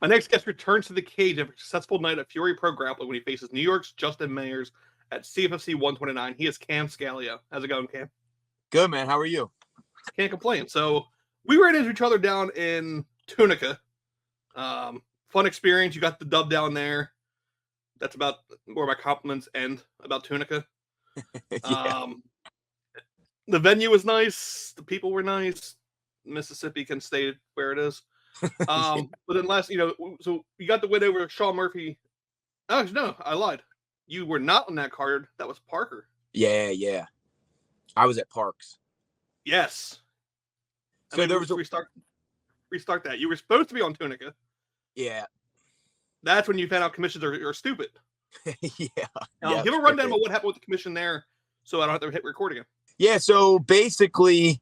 My next guest returns to the cage after a successful night at Fury Pro Grappling when he faces New York's Justin Meyers at CFFC 129. He is Cam Scalio. How's it going, Cam? Good, man. How are you? Can't complain. So we ran into each other down in Tunica. Fun experience. You got the dub down there. That's about where my compliments end about Tunica. Yeah. The venue was nice. The people were nice. Mississippi can stay where it is. Yeah. But then so you got the win over Sean Murphy. Oh, no, I lied. You were not on that card. That was Parker. Yeah. I was at Parks. Yes. So there was restart that. You were supposed to be on Tunica. Yeah. That's when you found out commissions are stupid. Yeah. Give a rundown about what happened with the commission there, so I don't have to hit record again. Yeah. So basically,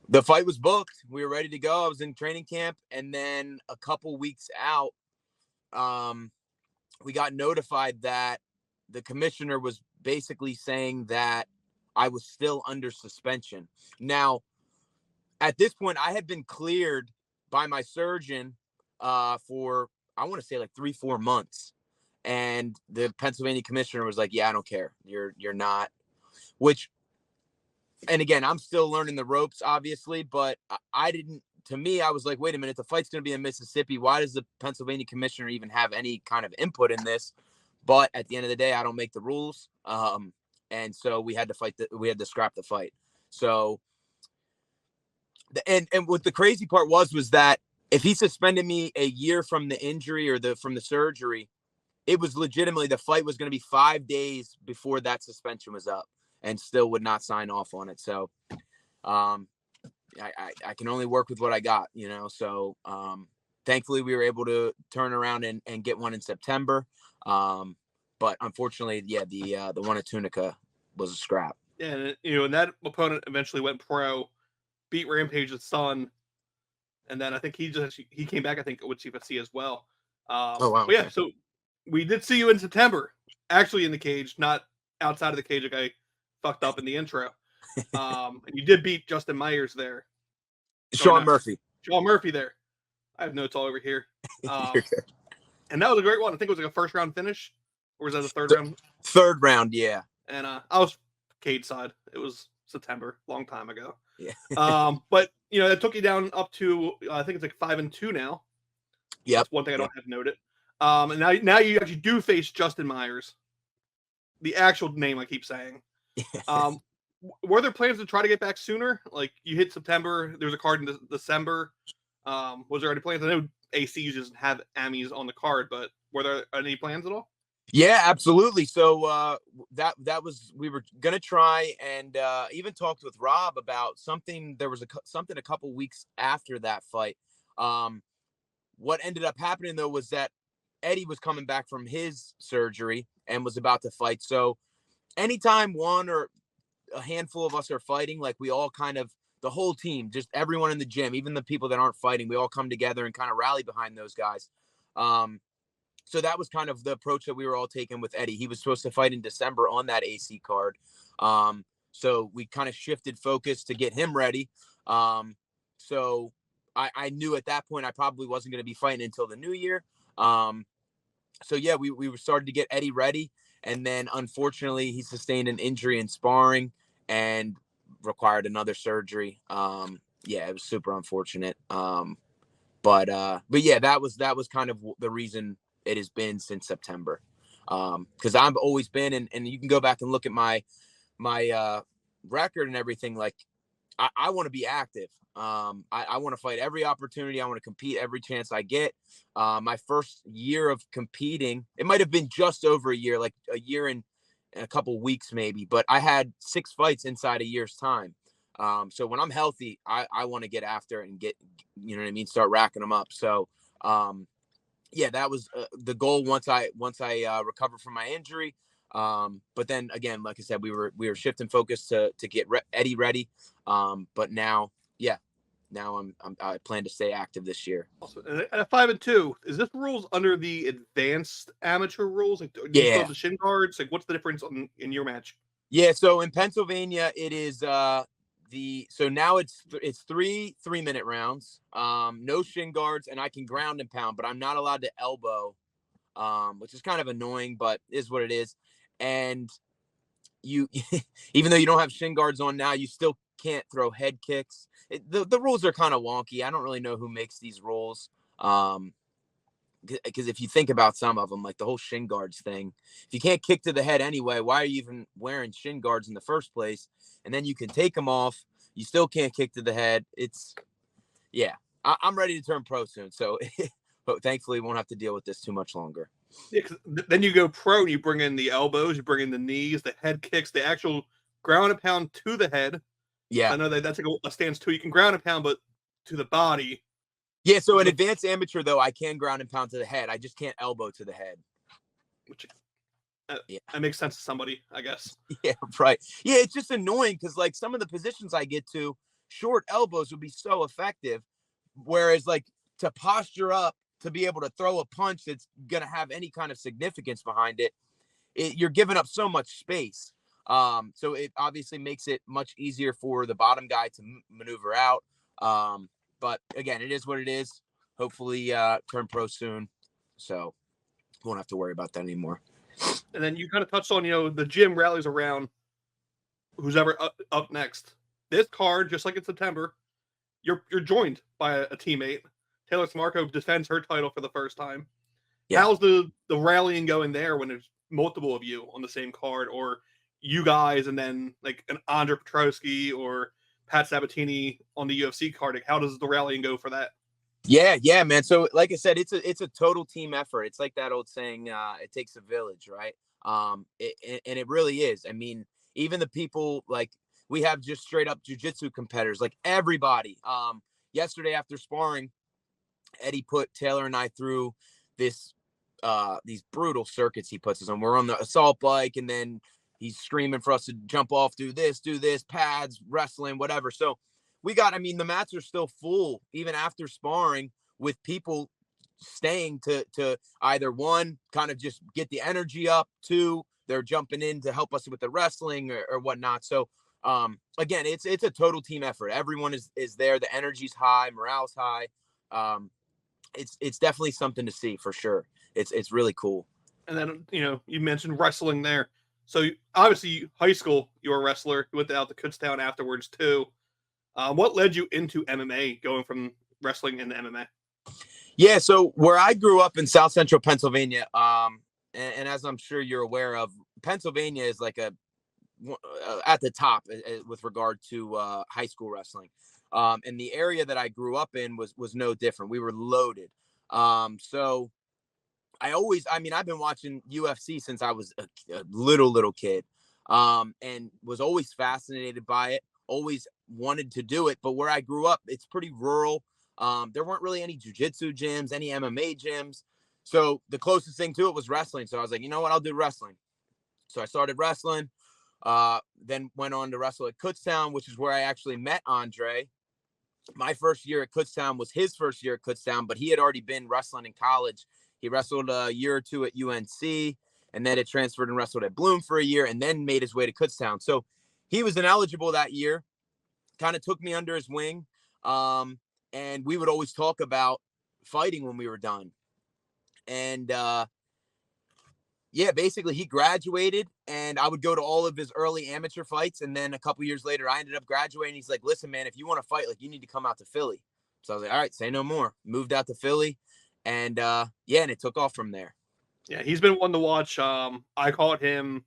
the fight was booked. We were ready to go. I was in training camp, and then a couple weeks out, we got notified that the commissioner was basically saying that I was still under suspension. Now, at this point, I had been cleared by my surgeon for, I want to say, like 3-4 months. And the Pennsylvania commissioner was like, yeah, I don't care. You're not, which, and again, I'm still learning the ropes, obviously, but to me, I was like, wait a minute, the fight's going to be in Mississippi. Why does the Pennsylvania commissioner even have any kind of input in this? But at the end of the day, I don't make the rules. And so we had to scrap the fight. So, and what the crazy part was that if he suspended me a year from the injury or from the surgery, it was legitimately, the fight was going to be 5 days before that suspension was up, and still would not sign off on it. So, I can only work with what I got, So, thankfully we were able to turn around and get one in September. But unfortunately, yeah, the one at Tunica was a scrap. Yeah, and that opponent eventually went pro, beat Rampage's son, and then I think he came back, I think, with CFFC as well. Oh, wow. Yeah, so we did see you in September, actually in the cage, not outside of the cage like I fucked up in the intro. And you did beat Justin Meyers there. Sean Murphy there. I have notes all over here. And that was a great one. I think it was like a first round finish. Or was that the third round? Third round, yeah. And I was cage side. It was September, long time ago. Yeah. But that took you down up to I think it's like 5-2 now. Yeah. That's one thing I don't have noted. And now you actually do face Justin Meyers, the actual name I keep saying. Were there plans to try to get back sooner? Like you hit September, there was a card in December. Was there any plans? I know AC doesn't have Amis on the card, but were there any plans at all? Yeah, absolutely. So that was, we were gonna try, and even talked with Rob about something. There was something a couple weeks after that fight. What ended up happening though was that Eddie was coming back from his surgery and was about to fight. So anytime one or a handful of us are fighting, like we all kind of, the whole team, just everyone in the gym, even the people that aren't fighting, we all come together and kind of rally behind those guys. So that was kind of the approach that we were all taking with Eddie. He was supposed to fight in December on that AC card. So we kind of shifted focus to get him ready. So I knew at that point I probably wasn't going to be fighting until the new year. So yeah, we were started to get Eddie ready. And then unfortunately he sustained an injury in sparring and required another surgery. Yeah, it was super unfortunate. But yeah, that was kind of the reason it has been since September. Cause I've always been, and you can go back and look at my record and everything. Like I want to be active. I want to fight every opportunity. I want to compete every chance I get. My first year of competing, it might've been just over a year, like a year and a couple weeks maybe, but I had 6 fights inside a year's time. So when I'm healthy, I want to get after it and get, start racking them up. So, yeah, that was the goal once I recovered from my injury. But then again, like I said, we were shifting focus to get Eddie ready. But now, yeah, now I plan to stay active this year. Awesome. And at 5-2, is this rules under the advanced amateur rules? Like, do you still have the shin guards? Like, what's the difference in your match? Yeah, so in Pennsylvania, it is so now it's 3 3-minute rounds, no shin guards, and I can ground and pound, but I'm not allowed to elbow, which is kind of annoying, but is what it is. And you, even though you don't have shin guards on now, you still can't throw head kicks. The rules are kind of wonky. I don't really know who makes these rules. Because if you think about some of them, like the whole shin guards thing, if you can't kick to the head anyway, why are you even wearing shin guards in the first place? And then you can take them off. You still can't kick to the head. I'm ready to turn pro soon. So but thankfully won't have to deal with this too much longer. Yeah, then you go pro and you bring in the elbows, you bring in the knees, the head kicks, the actual ground and pound to the head. Yeah. I know that's like a stance too. You can ground and pound, but to the body. Yeah, so an advanced amateur, though, I can ground and pound to the head. I just can't elbow to the head. Which that makes sense to somebody, I guess. Yeah, right. Yeah, it's just annoying because, like, some of the positions I get to, short elbows would be so effective, whereas, like, to posture up to be able to throw a punch that's going to have any kind of significance behind it, you're giving up so much space. So it obviously makes it much easier for the bottom guy to maneuver out. But again, it is what it is. Hopefully turn pro soon. So won't have to worry about that anymore. And then you kind of touched on, the gym rallies around who's ever up next. This card, just like in September, you're joined by a teammate. Taylor Smarko defends her title for the first time. Yeah. How's the rallying going there when there's multiple of you on the same card, or you guys and then like an Andre Petrosky or Pat Sabatini on the UFC card? Like, how does the rallying go for that? Yeah, man. So like I said, it's a total team effort. It's like that old saying, it takes a village, right? And it really is. I mean, even the people, like, we have just straight up jiu-jitsu competitors, like everybody. Yesterday after sparring, Eddie put Taylor and I through these brutal circuits he puts us on. We're on the assault bike, and then he's screaming for us to jump off, do this, pads, wrestling, whatever. So the mats are still full even after sparring, with people staying to either one, kind of just get the energy up, two, they're jumping in to help us with the wrestling or whatnot. So again, it's a total team effort. Everyone is there. The energy's high, morale's high. It's definitely something to see for sure. It's really cool. And then, you mentioned wrestling there. So obviously high school, you were a wrestler. You went out to Kutztown afterwards too. What led you into MMA, going from wrestling into MMA? Yeah, so where I grew up in South Central Pennsylvania, and as I'm sure you're aware of, Pennsylvania is like at the top with regard to high school wrestling. And the area that I grew up in was no different. We were loaded. So I've been watching UFC since I was a little kid, and was always fascinated by it, always wanted to do it. But where I grew up, it's pretty rural. There weren't really any jiu-jitsu gyms, any MMA gyms. So the closest thing to it was wrestling. So I was like, you know what, I'll do wrestling. So I started wrestling, then went on to wrestle at Kutztown, which is where I actually met Andre. My first year at Kutztown was his first year at Kutztown, but he had already been wrestling in college. He wrestled a year or two at UNC, and then it transferred and wrestled at Bloom for a year, and then made his way to Kutztown. So he was ineligible that year, kind of took me under his wing. And we would always talk about fighting when we were done. And basically he graduated, and I would go to all of his early amateur fights. And then a couple years later, I ended up graduating. He's like, listen, man, if you want to fight, like, you need to come out to Philly. So I was like, all right, say no more. Moved out to Philly. And and it took off from there. Yeah, he's been one to watch. I caught him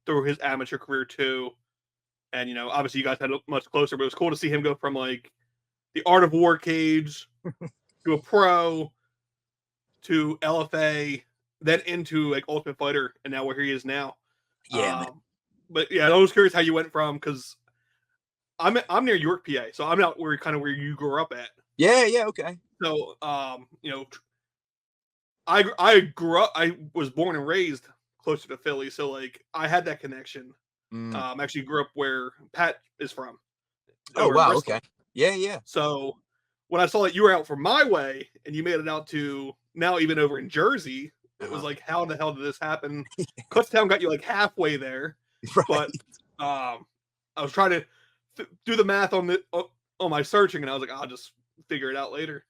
through his amateur career too. And, obviously you guys had much closer, but it was cool to see him go from like the Art of War cage to a pro to LFA, then into like Ultimate Fighter, and now where he is now. Yeah. But yeah, I was curious how you went from, because I'm near York, PA, so I'm not where you grew up at. Yeah, okay. So I grew up. I was born and raised closer to Philly, so like I had that connection. Actually grew up where Pat is from. Oh wow, wrestling. Okay. Yeah. So when I saw that you were out from my way and you made it out to now even over in Jersey, it was like, how the hell did this happen? Kutztown got you like halfway there, right. But I was trying to do the math on my searching, and I was like, I'll just figure it out later.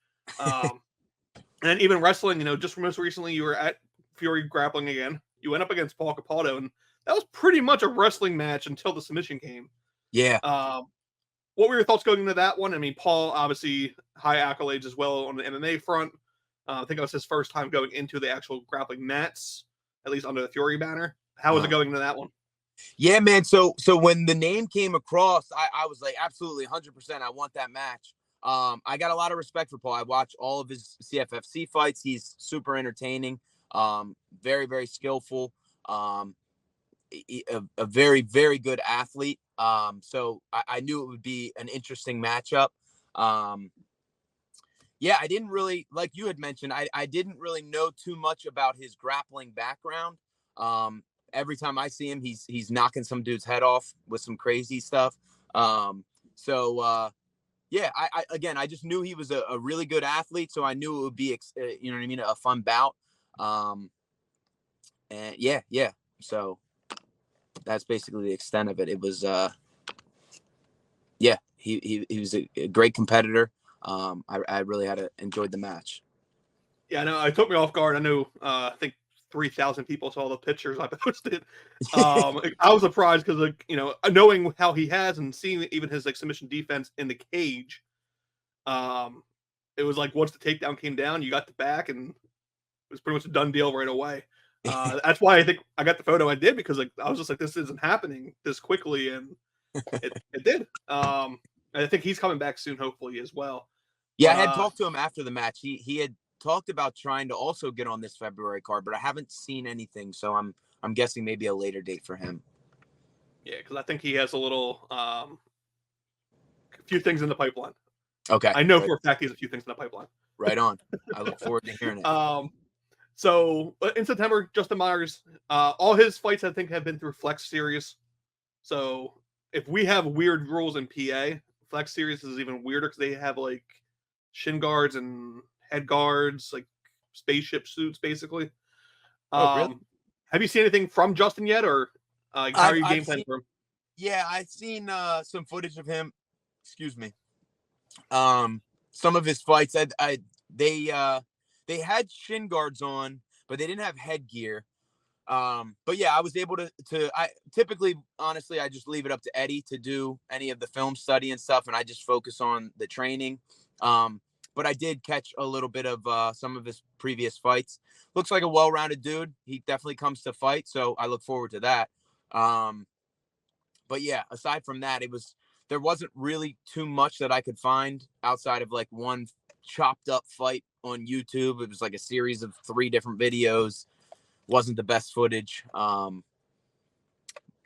And even wrestling, just most recently, you were at Fury grappling again. You went up against Paul Capato, and that was pretty much a wrestling match until the submission came. Yeah. What were your thoughts going into that one? I mean, Paul, obviously, high accolades as well on the MMA front. I think it was his first time going into the actual grappling mats, at least under the Fury banner. How was it going into that one? Yeah, man. So when the name came across, I was like, absolutely 100%. I want that match. I got a lot of respect for Paul. I watch all of his CFFC fights. He's super entertaining, very, very skillful, a very, very good athlete. So I knew it would be an interesting matchup. Yeah, I didn't really, like you had mentioned, I didn't really know too much about his grappling background. Every time I see him, he's knocking some dude's head off with some crazy stuff. Yeah, I just knew he was a really good athlete, so I knew it would be, you know what I mean, a fun bout. And yeah. So that's basically the extent of it. It was, yeah, he was a great competitor. I really enjoyed the match. Yeah, I know. It took me off guard. I know. I think 3,000 people saw the pictures I posted. I was surprised because, knowing how he has and seeing even his submission defense in the cage, it was like once the takedown came down, you got the back, and it was pretty much a done deal right away. That's why I think I got the photo I did, because I was just like, this isn't happening this quickly, and it did. I think he's coming back soon, hopefully, as well. Yeah, I had talked to him after the match. He had talked about trying to also get on this February card, but I haven't seen anything, so I'm guessing maybe a later date for him. Yeah, because I think he has a few things in the pipeline. Okay. I know for a fact he has a few things in the pipeline. Right on. I look forward to hearing it. So in September, Justin Meyers, all his fights I think have been through Flex Series. So if we have weird rules in PA, Flex Series is even weirder because they have like shin guards and head guards, like spaceship suits, basically. Really? Have you seen anything from Justin yet, or how are you game planning for him? Yeah, I've seen some footage of him. Excuse me. Some of his fights, they had shin guards on, but they didn't have headgear. But yeah, I was able to I typically, honestly, I just leave it up to Eddie to do any of the film study and stuff, and I just focus on the training. But I did catch a little bit of some of his previous fights. Looks like a well-rounded dude. He definitely comes to fight, so I look forward to that. But yeah, aside from that, there wasn't really too much that I could find outside of like one chopped up fight on YouTube. It was like a series of 3 different videos. Wasn't the best footage.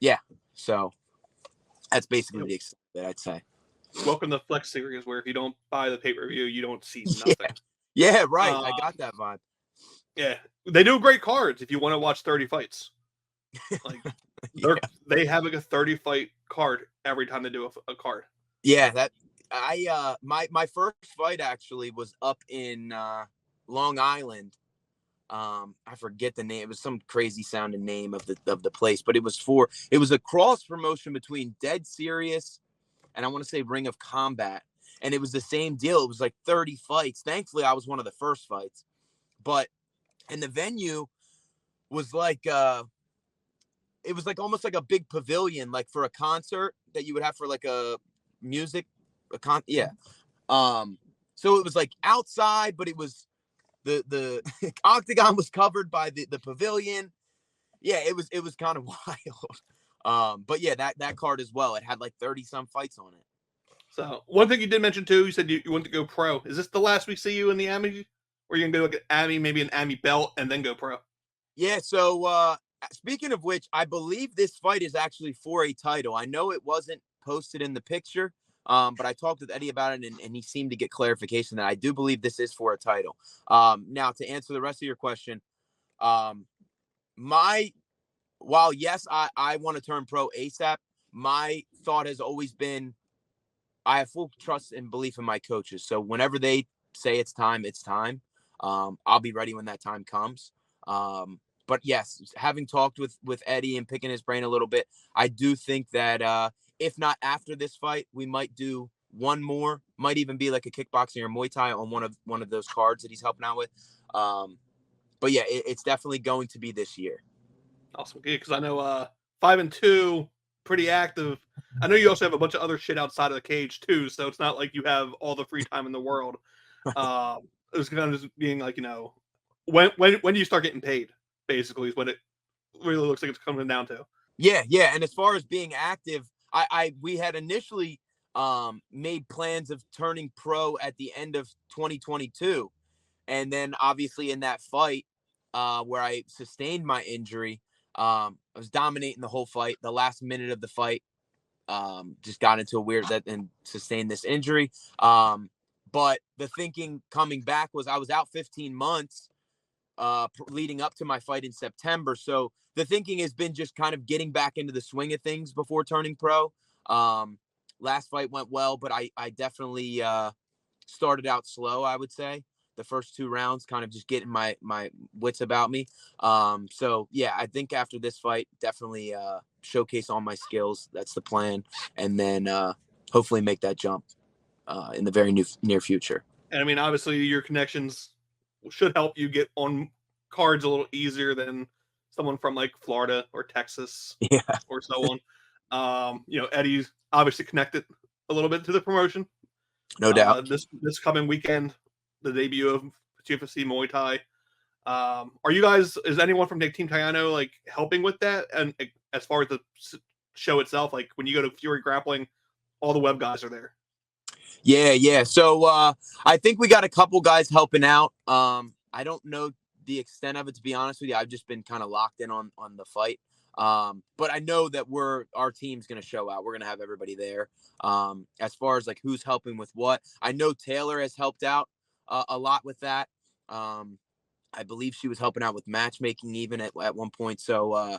Yeah, so that's basically the extent that I'd say. Welcome to Flex Series, where if you don't buy the pay-per-view, you don't see nothing. Yeah, right. I got that vibe. Yeah, they do great cards if you want to watch 30 fights. Like they have like a 30 fight card every time they do a card. Yeah, that my first fight actually was up in Long Island. I forget the name. It was some crazy sounding name of the place, but it was a cross promotion between Dead Serious and I want to say Ring of Combat. And it was the same deal. It was like 30 fights. Thankfully, I was one of the first fights. And the venue was like it was like almost like a big pavilion, like for a concert that you would have for like a music, yeah. So it was like outside, but it was the octagon was covered by the pavilion. Yeah, it was kind of wild. But yeah, that card as well. It had like 30 some fights on it. So one thing you did mention too, you said you want to go pro. Is this the last we see you in the AMI? Or are you gonna go like an AMI, maybe an AMI belt, and then go pro? Yeah. So speaking of which, I believe this fight is actually for a title. I know it wasn't posted in the picture, but I talked with Eddie about it, and he seemed to get clarification that I do believe this is for a title. Now to answer the rest of your question, while yes, I want to turn pro ASAP, my thought has always been I have full trust and belief in my coaches. So whenever they say it's time, it's time. I'll be ready when that time comes. But yes, having talked with Eddie and picking his brain a little bit, I do think that if not after this fight, we might do one more. Might even be like a kickboxing or Muay Thai on one of those cards that he's helping out with. But yeah, it's definitely going to be this year. Awesome, because I know 5-2, pretty active. I know you also have a bunch of other shit outside of the cage too, so it's not like you have all the free time in the world. It was kind of just being like, when do you start getting paid? Basically, is what it really looks like it's coming down to. Yeah. And as far as being active, we had initially made plans of turning pro at the end of 2022, and then obviously in that fight where I sustained my injury, I was dominating the whole fight. The last minute of the fight, just got into a weird and sustained this injury. But the thinking coming back was I was out 15 months leading up to my fight in September. So the thinking has been just kind of getting back into the swing of things before turning pro. Last fight went well, but I definitely started out slow, I would say. The first 2 rounds, kind of just getting my wits about me. So yeah, I think after this fight, definitely showcase all my skills. That's the plan. And then hopefully make that jump in the very near future. And I mean, obviously your connections should help you get on cards a little easier than someone from like Florida or Texas, or so on. Eddie's obviously connected a little bit to the promotion. No doubt. This coming weekend, the debut of CFFC Muay Thai. Are you guys? Is anyone from Team Tayano like helping with that? And as far as the show itself, like when you go to Fury Grappling, all the web guys are there. Yeah. So I think we got a couple guys helping out. I don't know the extent of it, to be honest with you. I've just been kind of locked in on the fight. But I know that our team's going to show out. We're going to have everybody there. As far as like who's helping with what, I know Taylor has helped out a lot with that. I believe she was helping out with matchmaking even at one point. So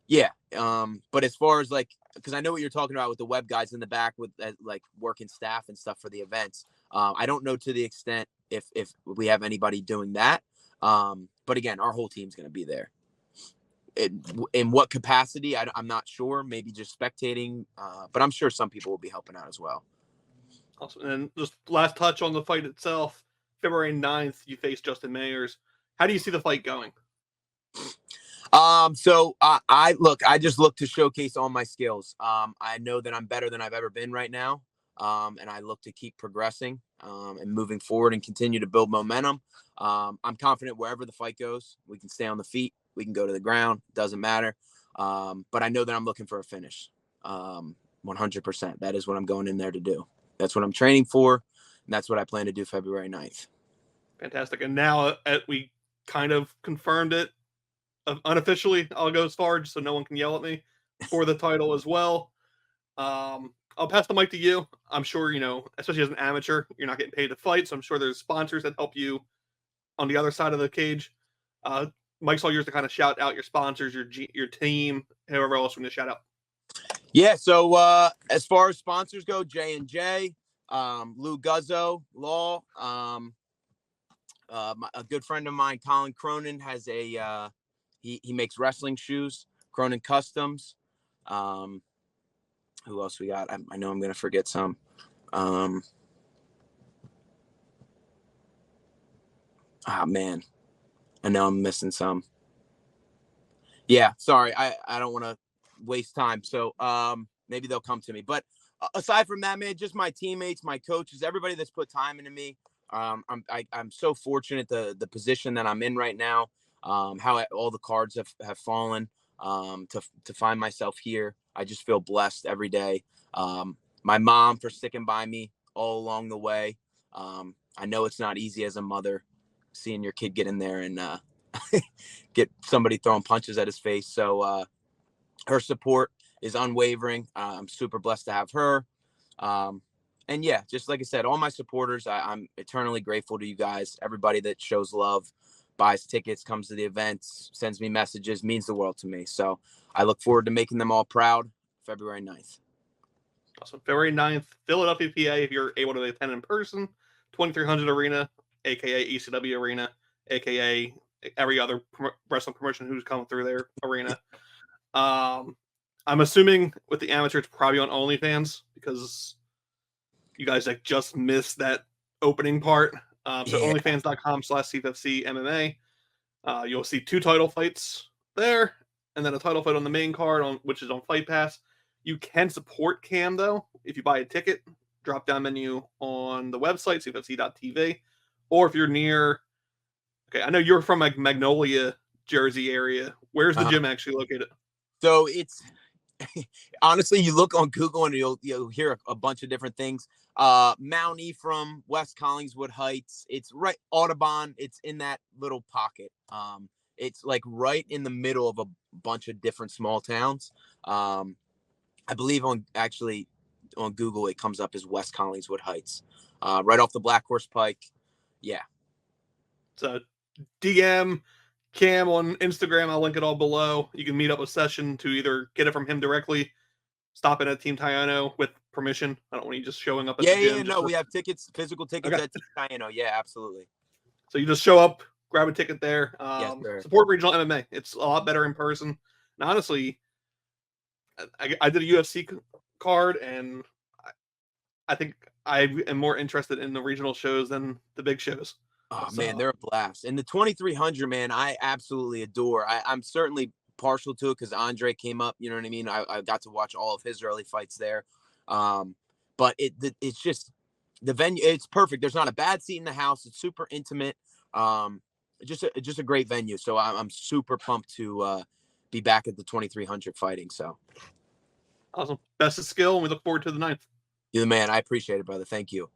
yeah. But as far as like, because I know what you're talking about with the web guys in the back with like working staff and stuff for the events. I don't know to the extent if we have anybody doing that. But again, our whole team's going to be there. In what capacity, I'm not sure. Maybe just spectating, but I'm sure some people will be helping out as well. Awesome. And just last touch on the fight itself. February 9th, you face Justin Meyers. How do you see the fight going? So I just look to showcase all my skills. I know that I'm better than I've ever been right now. And I look to keep progressing, and moving forward and continue to build momentum. I'm confident wherever the fight goes, we can stay on the feet. We can go to the ground. Doesn't matter. But I know that I'm looking for a finish. 100%. That is what I'm going in there to do. That's what I'm training for. And that's what I plan to do February 9th. Fantastic. And now we kind of confirmed it unofficially. I'll go as far just so no one can yell at me for the title as well. I'll pass the mic to you. I'm sure, especially as an amateur, you're not getting paid to fight. So I'm sure there's sponsors that help you on the other side of the cage. Mike's all yours to kind of shout out your sponsors, your team, whoever else we're going to shout out. Yeah. So as far as sponsors go, J&J, Lou Guzzo Law, a good friend of mine, Colin Cronin, has he makes wrestling shoes, Cronin Customs. Who else we got? I know I'm going to forget some. Man, I know I'm missing some. Yeah, sorry. I don't want to waste time. So maybe they'll come to me. But aside from that, man, just my teammates, my coaches, everybody that's put time into me. I'm so fortunate the position that I'm in right now. How all the cards have fallen to find myself here. I just feel blessed every day. My mom for sticking by me all along the way. I know it's not easy as a mother seeing your kid get in there and get somebody throwing punches at his face. So her support is unwavering. I'm super blessed to have her. And yeah, just like I said, all my supporters, I'm eternally grateful to you guys. Everybody that shows love, buys tickets, comes to the events, sends me messages, means the world to me. So I look forward to making them all proud February 9th. Awesome. February 9th, Philadelphia, PA, if you're able to attend in person, 2300 Arena, a.k.a. ECW Arena, a.k.a. every other wrestling promotion who's come through their arena. I'm assuming with the amateur, it's probably on OnlyFans because you guys like just missed that opening part. So Yeah. onlyfans.com/CFFC MMA. You'll see 2 title fights there, and then a title fight on the main card, which is on Fight Pass. You can support Cam though if you buy a ticket. Drop down menu on the website cffc.tv, or if you're near. Okay, I know you're from like Magnolia, Jersey area. Where's the gym actually located? So it's honestly, you look on Google and you'll hear a bunch of different things. Mount Ephraim, West Collingswood Heights. It's right Audubon. It's in that little pocket. It's like right in the middle of a bunch of different small towns. I believe on Google it comes up as West Collingswood Heights, right off the Black Horse Pike. Yeah. So DM Cam on Instagram. I'll link it all below. You can meet up a session to either get it from him directly, stop in at Team Tayano with permission. I don't want you just showing up at the gym. No, we have tickets, physical tickets at Team Tayano. Yeah, absolutely. So you just show up, grab a ticket there. Yes, support regional MMA. It's a lot better in person. And honestly, I did a UFC card, and I think I am more interested in the regional shows than the big shows. Oh, man, they're a blast. And the 2300, man, I absolutely adore. I'm certainly partial to it because Andre came up. You know what I mean? I got to watch all of his early fights there. But it's just the venue. It's perfect. There's not a bad seat in the house. It's super intimate. Just a great venue. So I'm super pumped to be back at the 2300 fighting. So awesome. Best of skill, and we look forward to the 9th. You're the man. I appreciate it, brother. Thank you.